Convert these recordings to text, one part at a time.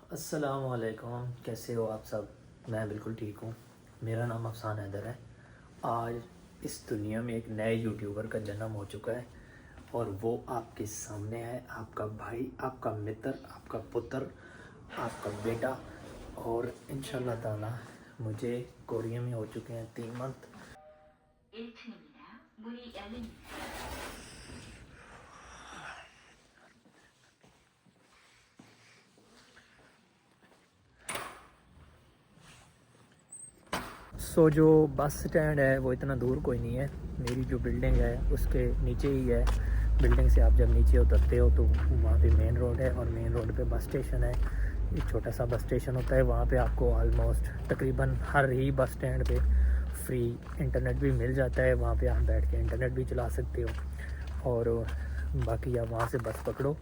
अस्सलामुअलैकुम, कैसे हो आप सब। मैं बिल्कुल ठीक हूँ। मेरा नाम अफसान हैदर है। आज इस दुनिया में एक नए यूट्यूबर का जन्म हो चुका है और वो आपके सामने है। आपका भाई, आपका मित्र, आपका पुत्र, आपका बेटा। और इंशाल्लाह ताला मुझे कोरिया में हो चुके हैं 3 मंथ। जो बस स्टैंड है वो इतना दूर कोई नहीं है। मेरी जो बिल्डिंग है उसके नीचे ही है। बिल्डिंग से आप जब नीचे उतरते हो तो वहाँ पे मेन रोड है और मेन रोड पे बस स्टेशन है। एक छोटा सा बस स्टेशन होता है। वहाँ पे आपको ऑलमोस्ट तकरीबन हर ही बस स्टैंड पे फ्री इंटरनेट भी मिल जाता है। वहाँ पे आप बैठ के इंटरनेट भी चला सकते हो और बाकी आप वहाँ से बस पकड़ो,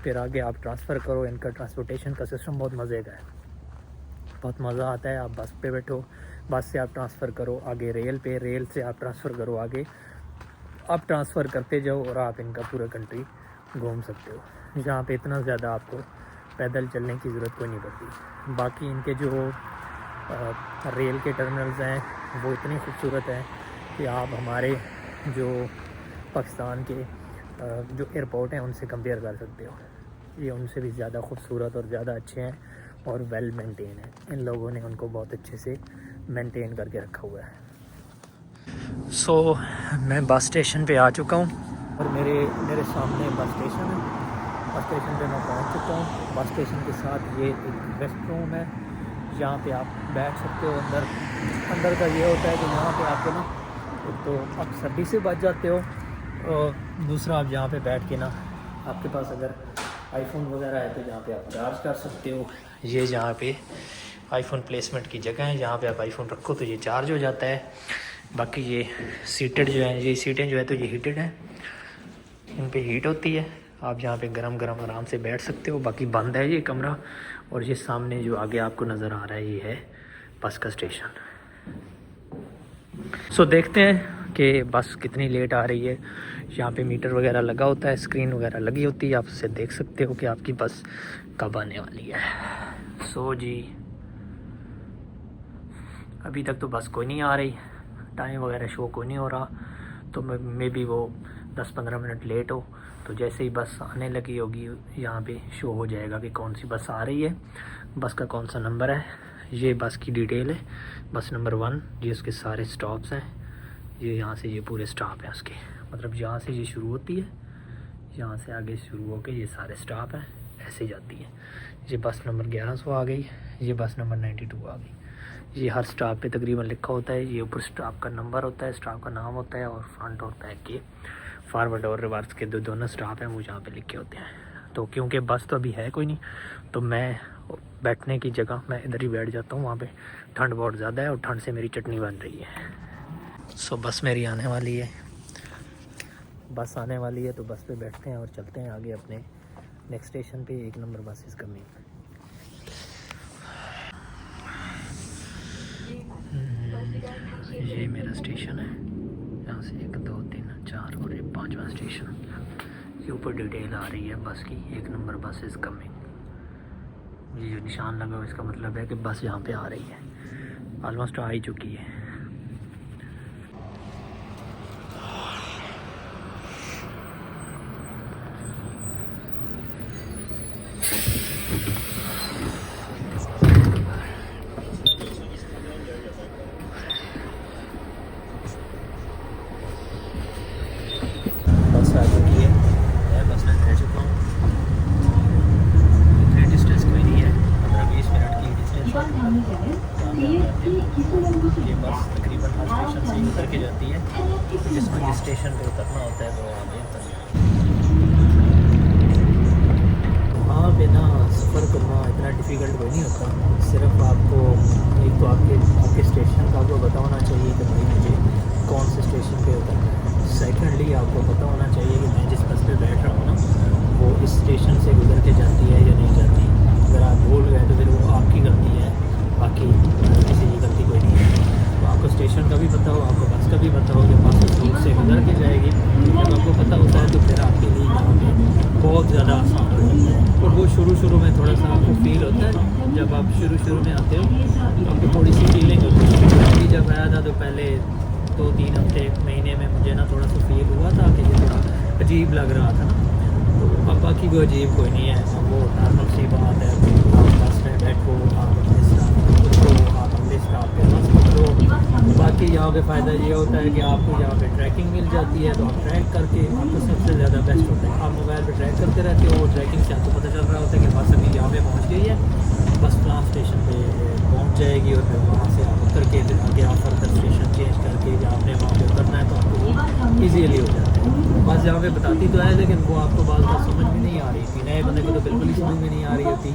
फिर आगे आप ट्रांसफ़र करो। इनका ट्रांसपोर्टेशन का सिस्टम बहुत मज़े का है, बहुत मज़ा आता है। आप बस पे बैठो, बस से आप ट्रांसफ़र करो आगे रेल पे, रेल से आप ट्रांसफ़र करो आगे, आप ट्रांसफ़र करते जाओ और आप इनका पूरा कंट्री घूम सकते हो। जहाँ पे इतना ज़्यादा आपको पैदल चलने की ज़रूरत कोई नहीं पड़ती। बाकी इनके जो रेल के टर्मिनल्स हैं वो इतने खूबसूरत हैं कि आप हमारे जो पाकिस्तान के जो एयरपोर्ट हैं उनसे कंपेयर कर सकते हो। ये उनसे भी ज़्यादा खूबसूरत और ज़्यादा अच्छे हैं और वेल मेंटेन है। इन लोगों ने उनको बहुत अच्छे से मेंटेन करके रखा हुआ है। मैं बस स्टेशन पे आ चुका हूँ और मेरे सामने बस स्टेशन है। बस स्टेशन पे मैं पहुँच चुका हूँ। बस स्टेशन के साथ ये एक रेस्ट रूम है, जहाँ पे आप बैठ सकते हो। अंदर का ये होता है कि यहाँ पे आपको ना एक तो आप सर्दी से बच जाते हो और दूसरा आप यहाँ पे बैठ के ना, आपके पास अगर आईफोन वगैरह है तो यहाँ पे आप चार्ज कर सकते हो। ये जहाँ पे आईफोन प्लेसमेंट की जगह है, जहाँ पे आप आईफोन रखो तो ये चार्ज हो जाता है। बाकी ये सीटेड जो है, ये सीटें जो है तो ये हीटेड हैं, इन पे हीट होती है। आप यहाँ पे गरम गरम आराम से बैठ सकते हो। बाकी बंद है ये कमरा। और ये सामने जो आगे आपको नज़र आ रहा है ये है बस का स्टेशन। देखते हैं कि बस कितनी लेट आ रही है। यहाँ पे मीटर वगैरह लगा होता है, स्क्रीन वगैरह लगी होती है, आप उससे देख सकते हो कि आपकी बस कब आने वाली है। जी अभी तक तो बस कोई नहीं आ रही, टाइम वगैरह शो कोई नहीं हो रहा, तो मे बी वो 10-15 मिनट लेट हो। तो जैसे ही बस आने लगी होगी यहाँ पे शो हो जाएगा कि कौन सी बस आ रही है, बस का कौन सा नंबर है। ये बस की डिटेल है, बस नंबर 1। ये उसके सारे स्टॉप्स हैं। ये यहाँ से ये पूरे स्टॉप हैं उसके, मतलब यहाँ से ये शुरू होती है, यहाँ से आगे शुरू होकर ये सारे स्टॉप हैं, ऐसे जाती है। ये बस नंबर 1100 आ गई, ये बस नंबर 92 आ गई। ये हर स्टॉप पे तकरीबन लिखा होता है। ये ऊपर स्टॉप का नंबर होता है, स्टॉप का नाम होता है और फ्रंट होता है कि फॉरवर्ड और रिवर्स के दोनों स्टॉप हैं वो जहाँ पे लिखे होते हैं। तो क्योंकि बस तो अभी है कोई नहीं, तो मैं बैठने की जगह मैं इधर ही बैठ जाता हूँ। वहाँ पे ठंड बहुत ज़्यादा है और ठंड से मेरी चटनी बन रही है। बस मेरी आने वाली है, बस आने वाली है। तो बस पे बैठते हैं और चलते हैं आगे अपने नेक्स्ट स्टेशन पे। 1 नंबर बस इज़ कमिंग। ये मेरा स्टेशन है, यहाँ से 1 2 3 4 और ये 5वां स्टेशन। ये ऊपर डिटेल आ रही है बस की, 1 नंबर बस इज़ कमिंग। ये जो निशान लगा हुआ इसका मतलब है कि बस यहाँ पे आ रही है, ऑलमोस्ट आ ही चुकी है। बस आ चुकी है, मैं बस में बैठ चुका हूँ। इतनी डिस्टेंस कोई नहीं है, 15-20 मिनट की डिस्टेंस है। ये बस तकरीबन हर स्टेशन से उतर के जाती है, तो जिसको जिस स्टेशन पे उतरना होता है वो आगे उतर जाता है। वहाँ पे ना सफ़र करना इतना डिफ़िकल्ट कोई नहीं होता। सिर्फ आपको एक तो आपके स्टेशन का आपको पता होना चाहिए कि भाई मुझे कौन से स्टेशन पे उतरना है। सेकेंडली आपको पता होना चाहिए कि मैं जिस बस पे बैठ रहा हूँ ना वो इस स्टेशन से गुजर के जाती है या नहीं जाती। अगर आप भूल गए तो फिर वो आपकी गलती है, बाकी किसी की गलती कोई नहीं है। तो आपको स्टेशन का भी पता हो, आपको बस का भी पता हो कि बस इस रूट से गुजर के जाएगी। जब आपको पता होता है तो फिर आपके लिए यहाँ पे बहुत ज़्यादा आसान हो जाता है। और वो शुरू में थोड़ा थोड़ा सा आपको फील होता है जब आप शुरू में आते हो, तो आपको थोड़ी सी फीलिंग होती है। मैं भी जब आया था तो पहले 2-3 हफ्ते महीने में मुझे ना थोड़ा सा फील हुआ था कि ये थोड़ा अजीब लग रहा था ना। तो अब बाकी कोई अजीब कोई नहीं है, वो नॉर्मल सी बात है। आप बस में बैठो, आप अपने स्टाफ के पास पकड़ो। बाकी यहाँ पे फ़ायदा ये होता है कि आपको यहाँ पे ट्रैकिंग मिल जाती है, तो आप ट्रैक करके आपको सबसे ज़्यादा बेस्ट होता है। आप मोबाइल पे ट्रैक करते रहते हो, वो ट्रैकिंग से आपको पता चल रहा होता है कि बस अभी यहाँ पे पहुँच गई है, बस प्लान स्टेशन पे पहुँच जाएगी, और फिर वहाँ से आप उतर के फिर आगे आप फर्दर स्टेशन चेंज करके या आपने वहाँ पे उतरना है तो आपको वो ईजीली हो जाता है। बस यहाँ पे बताती तो है, लेकिन वो आपको बात बात समझ में नहीं आ रही थी। नए बंदे को तो बिल्कुल ही समझ में नहीं आ रही होती,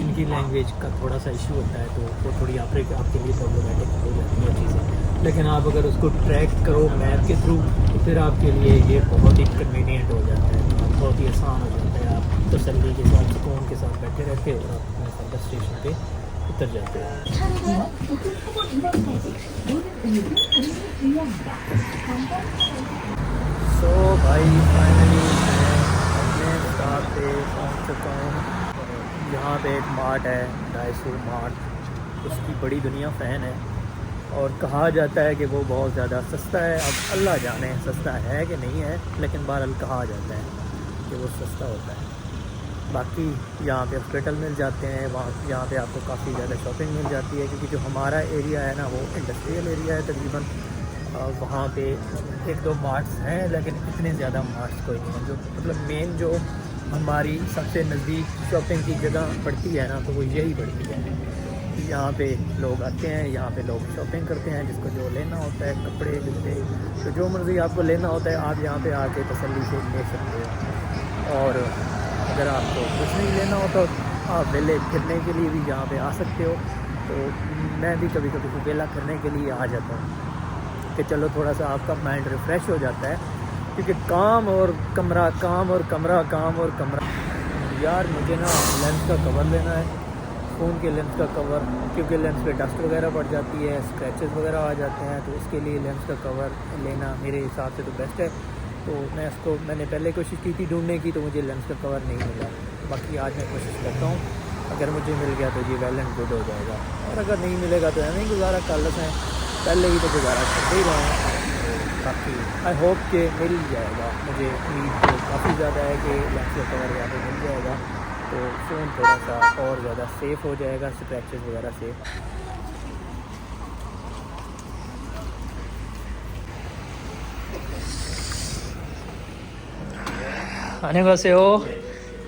इनकी लैंग्वेज का थोड़ा सा इशू होता है, तो वो थोड़ी आपके लिए प्रॉब्लमैटिक हो जाती है चीज़ें। लेकिन आप अगर उसको ट्रैक करो मैप के थ्रू, तो फिर आपके लिए ये बहुत ही कन्वीनियंट हो जाता है, बहुत ही आसान हो जाता है। आप तसल्ली के साथ, सुकून के साथ बैठे रहते हो और आप अपने फर्दर स्टेशन पे उतर जाते हो। तो भाई फाइनली मैं अपने स्टार पे पहुंच चुका हूँ। यहाँ पे एक मार्ट है, डायसो मार्ट, उसकी बड़ी दुनिया फ़ैन है और कहा जाता है कि वो बहुत ज़्यादा सस्ता है। अब अल्लाह जाने सस्ता है कि नहीं है, लेकिन बहरहाल कहा जाता है कि वो सस्ता होता है। बाकी यहाँ पे हॉस्पिटल मिल जाते हैं, वहाँ यहाँ पे आपको काफ़ी ज़्यादा शॉपिंग मिल जाती है, क्योंकि जो हमारा एरिया है ना वो इंडस्ट्रियल एरिया है तकरीबन। वहाँ पे 1-2 मार्ट्स हैं, लेकिन इतने ज़्यादा मार्ट्स कोई नहीं है। जो मतलब मेन जो हमारी सबसे नज़दीक शॉपिंग की जगह पड़ती है ना, तो वो यही पड़ती है। यहाँ पे लोग आते हैं, यहाँ पे लोग शॉपिंग करते हैं, जिसको जो लेना होता है, कपड़े जूते, तो जो मर्ज़ी आपको लेना होता है आप यहाँ पे आके तसल्ली से ले सकते हो। और अगर आपको कुछ नहीं लेना हो तो आप वेले फिरने के लिए भी यहाँ पे आ सकते हो। तो मैं भी कभी कभी अकेला करने के लिए आ जाता हूँ कि चलो थोड़ा सा आपका माइंड रिफ़्रेश हो जाता है, क्योंकि काम और कमरा, काम और कमरा, काम और कमरा। यार मुझे ना लेंस का कवर लेना है, फ़ोन के लेंस का कवर, क्योंकि लेंस पे डस्ट वगैरह पड़ जाती है, स्क्रैचेस वगैरह आ जाते हैं, तो इसके लिए लेंस का कवर लेना मेरे हिसाब से तो बेस्ट है। तो मैंने पहले कोशिश की थी ढूंढने की, तो मुझे लेंस का कवर नहीं मिला। बाकी आज मैं कोशिश करता हूँ, अगर मुझे मिल गया तो ये वेल एंड गुड हो जाएगा, और अगर नहीं मिलेगा तो ऐसे ही गुजारा कर लेते हैं, पहले ही तो गुजारा करते ही रहे हैं। बाकी आई होप कि मिल जाएगा, मुझे उम्मीद तो काफ़ी ज़्यादा है कि लेंस का कवर यहाँ पर मिल जाएगा, तो फ़ोन थोड़ा सा और ज़्यादा सेफ़ हो जाएगा स्क्रैचेस वगैरह से। आने वासे हो,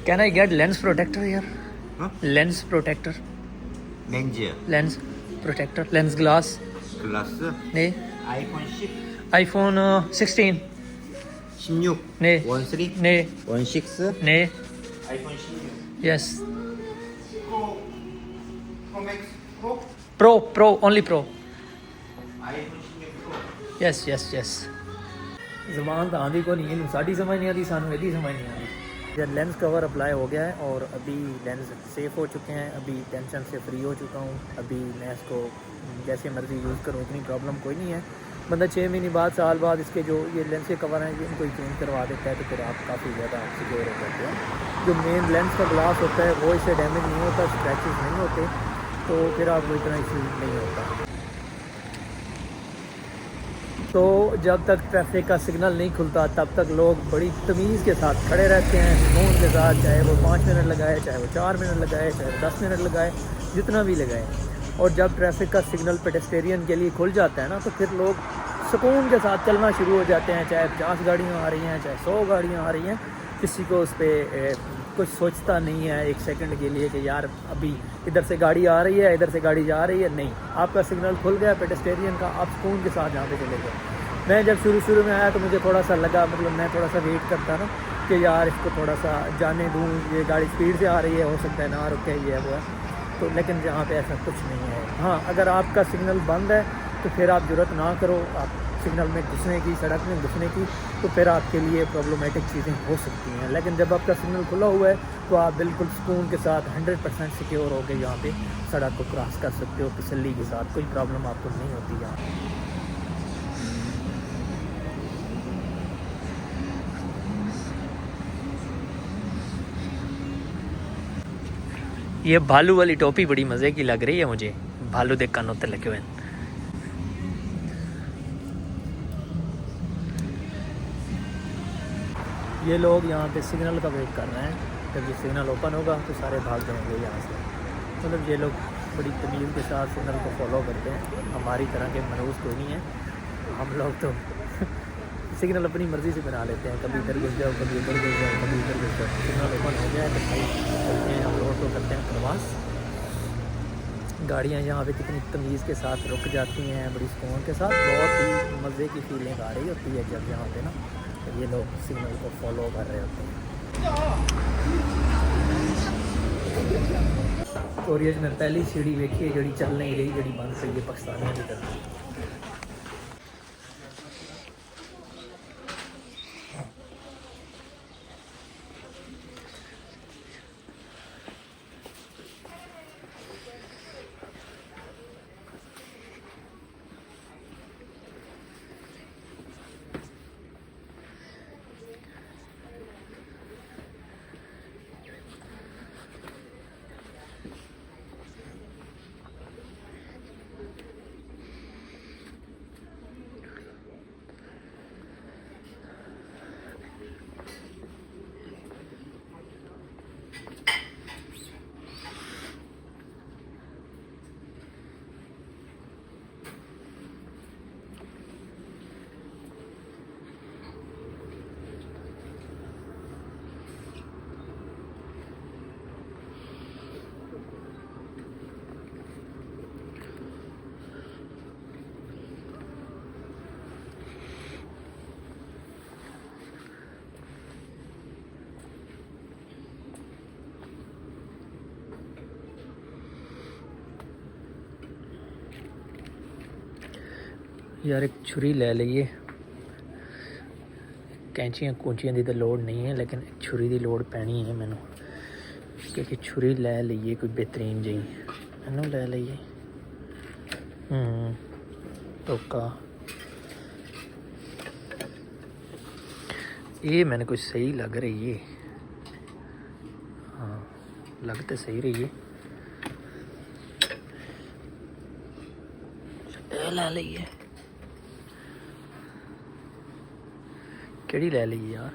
can I get lens protector यार? Lens protector, lens protector, lens glass 네 아이폰 16 16 네 13 네 16 네 아이폰 16 yes 프로 맥스 프로 pro only pro iPhone 16 pro yes ज़बान तो आंधी को नहीं है, साड़ी समझ नहीं आती, सानू यदि समझ नहीं आती। जब लेंस कवर अप्लाई हो गया है और अभी लेंस सेफ़ हो चुके हैं, अभी टेंशन से फ्री हो चुका हूँ। अभी मैं इसको जैसे मर्ज़ी यूज़ करूँ, इतनी प्रॉब्लम कोई नहीं है। बंदा 6 महीने बाद, साल बाद इसके जो ये लेंस के कवर हैं इनको चेंज करवा देता है, तो फिर आप काफ़ी ज़्यादा सिक्योर हो जाते हैं। जो मेन लेंस का ग्लास होता है वो इससे डैमेज नहीं होता, स्क्रैचेस नहीं होते, तो फिर आपको इतना इशू नहीं होता। तो जब तक ट्रैफिक का सिग्नल नहीं खुलता तब तक लोग बड़ी तमीज़ के साथ खड़े रहते हैं, सुकून के साथ, चाहे वो 5 मिनट लगाए, चाहे वो 4 मिनट लगाए, चाहे वो 10 मिनट लगाए, जितना भी लगाए। और जब ट्रैफिक का सिग्नल पेडेस्टेरियन के लिए खुल जाता है ना, तो फिर लोग सुकून के साथ चलना शुरू हो जाते हैं, चाहे 50 गाड़ियाँ आ रही हैं, चाहे 100 गाड़ियाँ आ रही हैं, किसी को उस पर कुछ सोचता नहीं है एक सेकंड के लिए कि यार अभी इधर से गाड़ी आ रही है, इधर से गाड़ी जा रही है। नहीं, आपका सिग्नल खुल गया पेडेस्टेरियन का, आप सुकून के साथ यहाँ पे चले गए। मैं जब शुरू में आया तो मुझे थोड़ा सा लगा, मतलब मैं थोड़ा सा वेट करता ना कि यार इसको थोड़ा सा जाने दूँ, ये गाड़ी स्पीड से आ रही है, हो सकता है ना रुके, ये वो है तो। लेकिन यहाँ पे ऐसा कुछ नहीं है। हाँ, अगर आपका सिग्नल बंद है तो फिर आप जुर्रत ना करो आप सिग्नल में घुसने की, सड़क में घुसने की, तो फिर आपके लिए प्रॉब्लमेटिक चीज़ें हो सकती हैं। लेकिन जब आपका सिग्नल खुला हुआ है तो आप बिल्कुल सुकून के साथ 100% सिक्योर हो के यहाँ पे सड़क को क्रॉस कर सकते हो तसल्ली के साथ, कोई प्रॉब्लम आपको नहीं होती यहाँ। ये भालू वाली टोपी बड़ी मज़े की लग रही है मुझे, भालू देख कानों ते लगे हुए हैं। ये लोग यहाँ पे सिग्नल का वेट कर रहे हैं, जब ये सिग्नल ओपन होगा तो सारे भाग जाएंगे यहाँ से। मतलब ये लोग बड़ी तमीज़ के साथ सिग्नल को फॉलो करते हैं, हमारी तरह के मनूस कोई नहीं है। हम लोग तो सिग्नल अपनी मर्ज़ी से बना लेते हैं, कभी इधर घुस जाओ, कभी उधर घुस जाओ, कभी इधर घुस जाओ। सिग्नल ओपन हो गया है तो भाई चलते हैं, हम रोड को करते हैं प्रवास। गाड़ियाँ यहाँ पे कितनी तमीज़ के साथ रुक जाती हैं, बड़ी सुकून के साथ, बहुत ही मज़े की फीलिंग आ रही होती है जब यहाँ पे ना तो ये लोग सिग्नल को फॉलो कर रहे होते हैं। और ये मैं पहली सीढ़ी देखी है जड़ी चल नहीं रही, जड़ी बंद से ये पाकिस्तानियों की तरफ। यार एक छुरी ले लीए, कैंचियां कूंचियां दी तो लोड़ नहीं है, लेकिन एक छुरी की लोड़ पैनी है मैनू, क्योंकि छुरी ले लीए कोई बेहतरीन जी मैनू ले लीए। टोका ये मैंने कुछ सही लग रही है, हाँ लग तो सही रही है। ले लीए, केड़ी ले ली यार,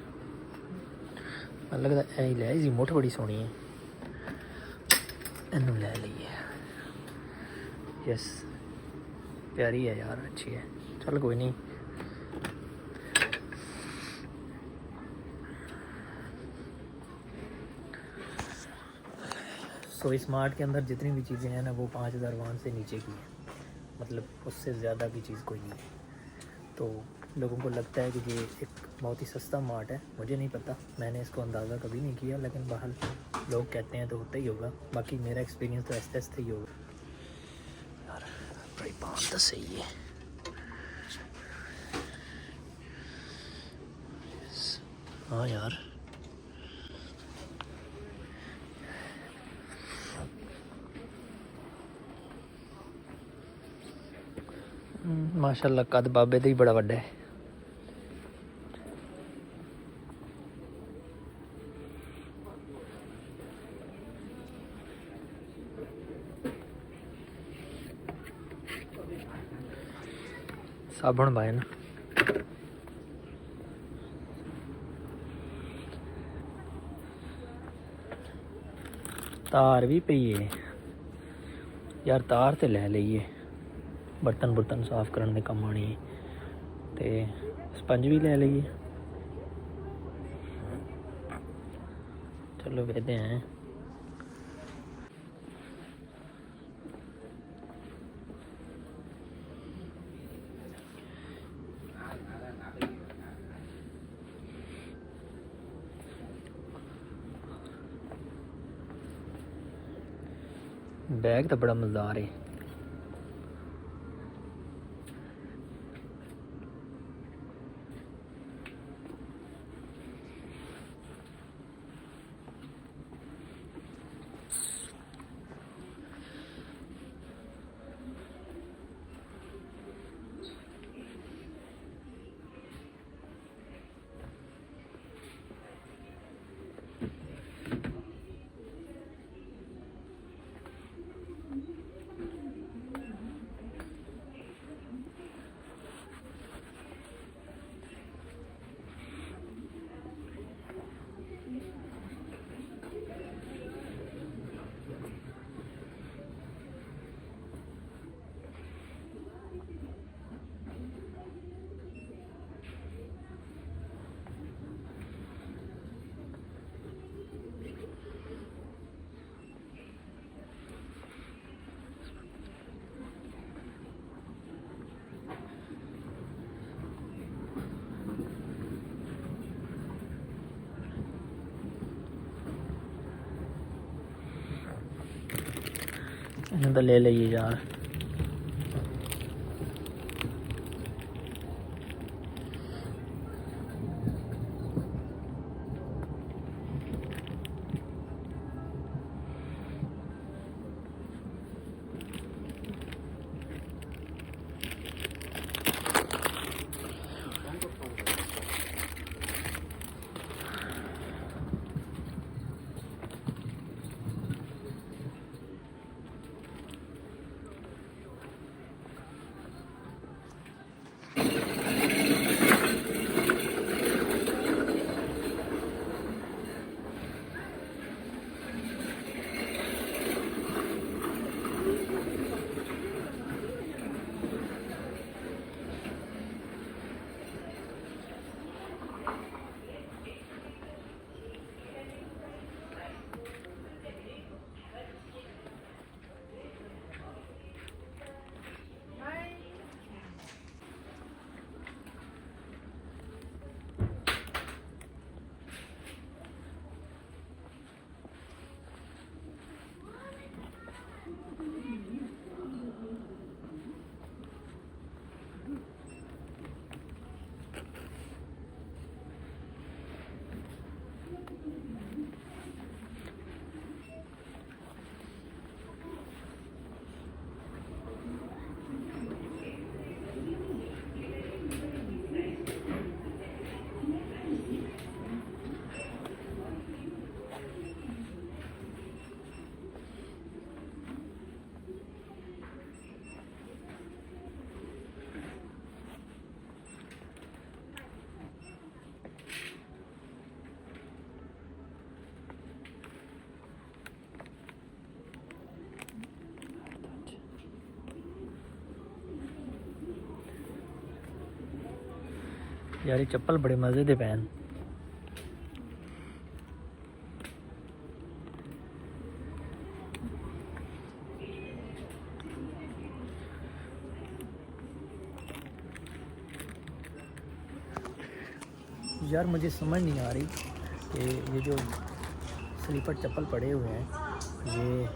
मैं लगता ऐ ही ले, इसकी मुठ बड़ी सोहनी है, इनू ले लीए। यस प्यारी है यार, अच्छी है, चल कोई नहीं। सो स्मार्ट के अंदर जितनी भी चीज़ें हैं ना वो 5000 वान से नीचे की हैं, मतलब उससे ज़्यादा की चीज़ कोई नहीं है। तो लोगों को लगता है कि ये एक बहुत ही सस्ता मार्ट है, मुझे नहीं पता, मैंने इसको अंदाज़ा कभी नहीं किया, लेकिन बहल लोग कहते हैं तो होता ही होगा। बाकी मेरा एक्सपीरियंस तो ऐसे ऐसे ही होगा। यार बड़ी बात तो सही है। हाँ यार माशाल्लाह कद बाबे दा ही बड़ा वड्डा है। साबुन पाए ना, तार भी पई है यार, तार तो ले लीए, बर्तन बुर्तन साफ करने के काम आनी, ते स्पंज भी ले लीए। चलो वेखते हैं। बैग तो बड़ा मज़ेदार है। इन्हें तो ले लीजिए यार। यार ये चप्पल बड़े मज़े दे पहन। यार मुझे समझ नहीं आ रही कि ये जो स्लीपर चप्पल पड़े हुए हैं, ये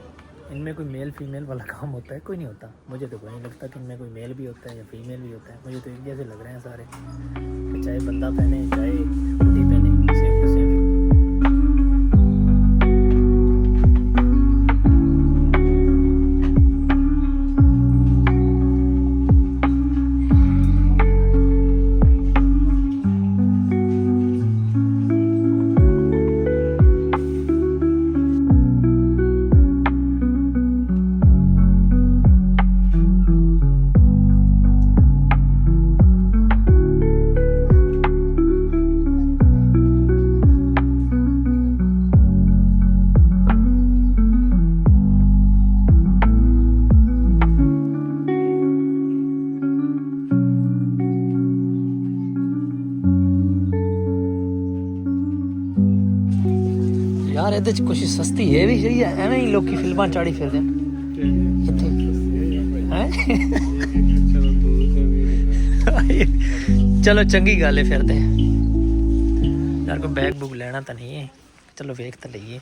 इनमें कोई मेल फीमेल वाला काम होता है? कोई नहीं होता। मुझे तो कोई नहीं लगता कि इनमें कोई मेल भी होता है या फीमेल भी होता है। मुझे तो एक जैसे लग रहे हैं सारे, कि चाहे बंदा पहने चाहे बुढ़ी पहने, सेम टू सेम। यार ਇਹਦੇ ਚ ਕੁਛ ਸਸਤੀ ਹੈ ਵੀ ਜਿਹੜੀ ਐਵੇਂ ਹੀ ਲੋਕੀ ਫਿਲਮਾਂ ਚਾੜੀ ਫਿਰਦੇ ਨੇ ਇੱਥੇ ਹੈ। ਚਲੋ ਚੰਗੀ ਗੱਲ ਹੈ ਫਿਰ ਤੇ। ਯਾਰ ਕੋਈ ਬੈਗ ਬੁੱਕ ਲੈਣਾ ਤਾਂ ਨਹੀਂ ਹੈ, ਚਲੋ ਵੇਖ ਤਾਂ ਲਈਏ।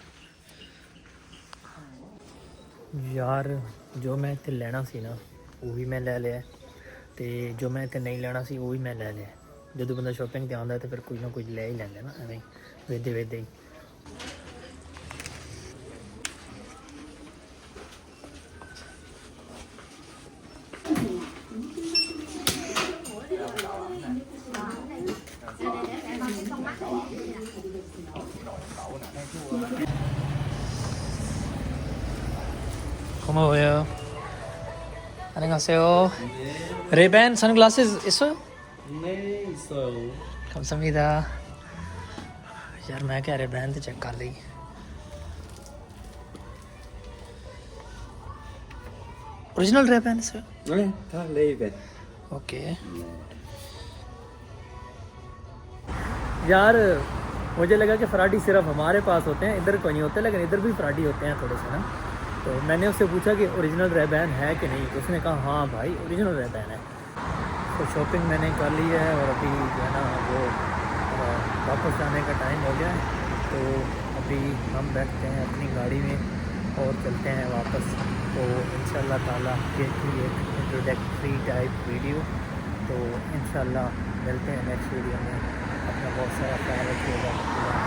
ਯਾਰ ਜੋ ਮੈਂ ਇੱਥੇ ਲੈਣਾ ਸੀ ਨਾ ਉਹ ਵੀ ਮੈਂ ਲੈ ਲਿਆ, ਤੇ ਜੋ ਮੈਂ ਇੱਥੇ ਨਹੀਂ ਲੈਣਾ ਸੀ ਉਹ ਵੀ ਮੈਂ ਲੈ ਲਿਆ। ਜਦੋਂ ਬੰਦਾ ਸ਼ਾਪਿੰਗ ਤੇ ਆਉਂਦਾ ਤਾਂ ਫਿਰ ਕੁਝ ਨਾ ਕੁਝ ਲੈ ਹੀ ਲੈਂਦਾ ਨਾ, ਐਵੇਂ ਵੇਦੇ ਵੇਦੇ ਹੀ। 고마워요. 안녕하세요. 레이밴 선글라스 있어요? 네, 있어요. 감사합니다. यार मैं क्या रेबैन तो चेक कर ली। Original Ray Ban sir? 네, 다 레이벤. ओके। यार मुझे लगा कि फराडी सिर्फ हमारे पास होते हैं, इधर कोई नहीं होते, लेकिन इधर भी फराडी होते हैं थोड़े से ना। तो मैंने उससे पूछा कि ओरिजिनल रेबैन है कि नहीं, तो उसने कहा हाँ भाई ओरिजिनल रेबैन है। तो शॉपिंग मैंने कर ली है और अभी जो है ना वो वापस जाने का टाइम हो गया है, तो अभी हम बैठते हैं अपनी गाड़ी में और चलते हैं वापस। तो इंशाल्लाह ताला ये थी एक इंट्रोडक्टरी टाइप वीडियो। तो इंशाल्लाह मिलते हैं नेक्स्ट वीडियो में। अपना बहुत सारा ख्याल रखिएगा।